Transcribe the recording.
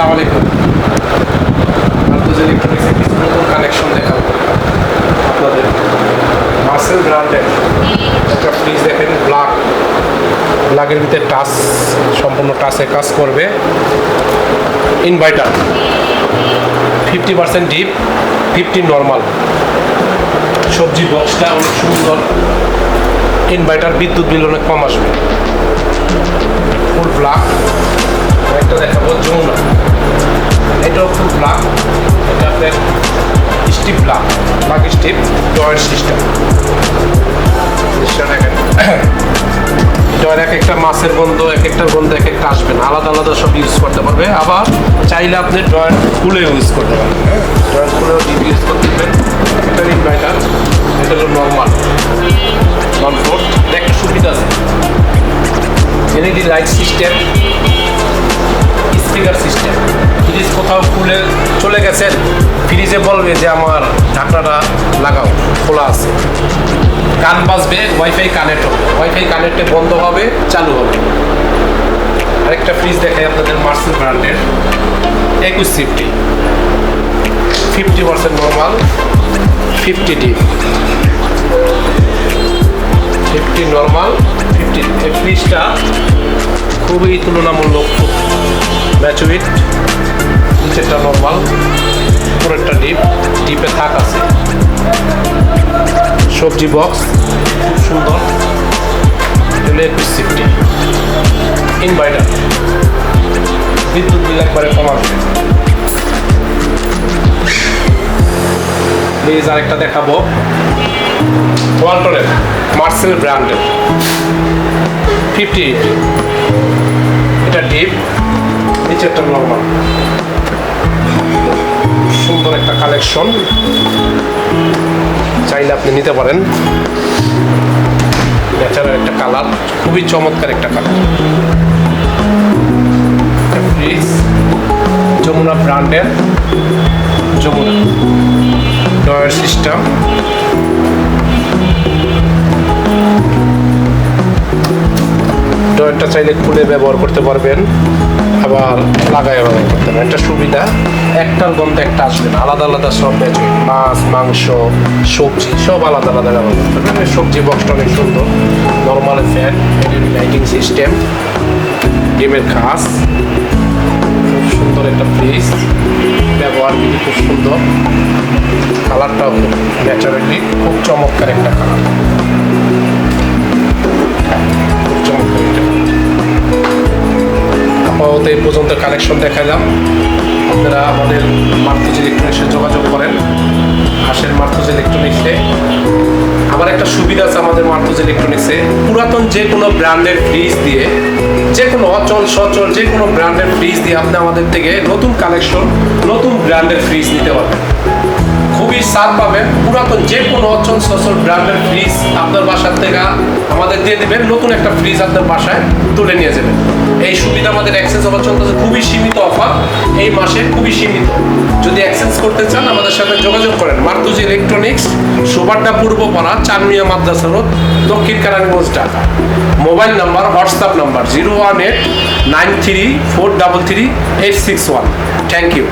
আসসালামু আলাইকুম। মার্তুজ ইলেকট্রনিক্সের কিছু নতুন কানেকশন দেখাবো আপনাদের। মার্সেল ব্র্যান্ডের একটা ফ্রিজ দেখেন, ব্ল্যাকের ভিতরে টাচ, সম্পূর্ণ টাচে কাজ করবে। Inverter 50% deep, 50 normal. সবজি বক্সটা অনেক সুন্দর। ইনভার্টার, বিদ্যুৎ বিল অনেক কম আসবে। Full black. একটা দেখাবো যমুনা, এটাও ফুল ব্ল্যাক। এটা আপনার স্টিপ ব্ল্যাক স্টিপ ডয়ের সিস্টেম। দেখেন ডয়ের এক একটা মাছের গন্ধ, এক একটার গন্ধ এক একটা আসবে না, আলাদা আলাদা সব ইউজ করতে পারবে। আবার চাইলে আপনি ডয়ের খুলে ইউজ করতে পারবেন। ডয়ের খুলেও ডিপ ইউজ করতে পারবেন। এটা ইনভার্টার, এটা হলো নর্মাল নন ফোর্থ। একটা সুবিধা আছে, LED light system, speaker system. Fridge কোথাও খুলে চলে গেছেন, ফ্রিজে বলবে যে আমার ঢাকনাটা লাগাও, খোলা আছে। গান বাজবে, ওয়াইফাই কানেক্ট হবে, ওয়াইফাই কানেক্টে বন্ধ হবে, চালু হবে। আরেকটা ফ্রিজ দেখাই আপনাদের, মার্সেল ব্র্যান্ডের 2150, 50% নর্মাল, 50 ডিপ, 50 নর্মাল, 50 ডিপ। এই ফ্রিজটা খুবই তুলনামূলক, খুব ম্যাচুইট। নিচেরটা নর্মাল, উপরেরটা ডিপ, ডিপে থাক আছে। সবজি বক্স খুব সুন্দর। এটা 2150। ইনভার্টার, বিদ্যুৎ বিল একবারে কম আসবে। প্লিজ আরেকটা দেখাবো, ওয়ালটনের মার্সেল ব্র্যান্ডের 50। এটা ডিপ, নিচেরটা নর্মাল। সুন্দর একটা কালেকশন, চাইলে আপনি নিতে পারেন। ন্যাচারাল একটা কালার, খুবই চমৎকার একটা কালার। ফ্রিজ যমুনা ব্র্যান্ডের, যমুনা ডয়ার সিস্টেম। ডয়ারটা চাইলে খুলে ব্যবহার করতে পারবেন, আবার লাগাই ব্যবহার করতে পারবেন। একটা সুবিধা, একটার গন্ধ একটা আসবে না, আলাদা আলাদা সব বেঁচে। মাছ, মাংস, সবজি সব আলাদা আলাদা ব্যবহার করতে পারবেন। সবজি বক্সটা অনেক সুন্দর। নর্মাল ফ্যান, লাইটিং সিস্টেম, ডিমের খাস। খুব সুন্দর একটা ফ্রিজ, ব্যবহার কিন্তু খুব সুন্দর। কালারটাও খুব ন্যাচারালি, খুব চমৎকার একটা কালার, খুব চমৎকার একটা। আপাতত এই পর্যন্ত কালেকশন দেখালাম। আপনারা আমাদের মার্তুজ ইলেকট্রনিক্সে যোগাযোগ করেন, আসেন মার্তুজ ইলেকট্রনিক্সে। আবার একটা সুবিধা আছে আমাদের মার্তুজ ইলেকট্রনিক্সে, পুরাতন যে কোনো ব্র্যান্ডের ফ্রিজ দিয়ে, যে কোনো অচল সচল যে কোনো ব্র্যান্ডের ফ্রিজ দিয়ে আপনি আমাদের থেকে নতুন কালেকশন, নতুন ব্র্যান্ডের ফ্রিজ নিতে পারবেন। খুবই ছাড় পাবেন। পুরাতন যে কোনো অচল সচল ব্র্যান্ডের ফ্রিজ আপনার বাসার থেকে আমাদের দিয়ে দেবেন, নতুন একটা ফ্রিজ আপনার বাসায় তুলে নিয়ে যাবেন। এই সুবিধা আমাদের এক্সচেঞ্জ অফার চলতেছে, খুবই সীমিত অফার, এই মাসে খুবই সীমিত। যদি এক্সচেঞ্জ করতে চান আমাদের সাথে যোগাযোগ করেন। Martuz electronics, Subadda Purbapara, Chanmia Madrasa road, Dakshin Keraniganj, Dhaka. Mobile number, WhatsApp number 0189334338661। Thank you.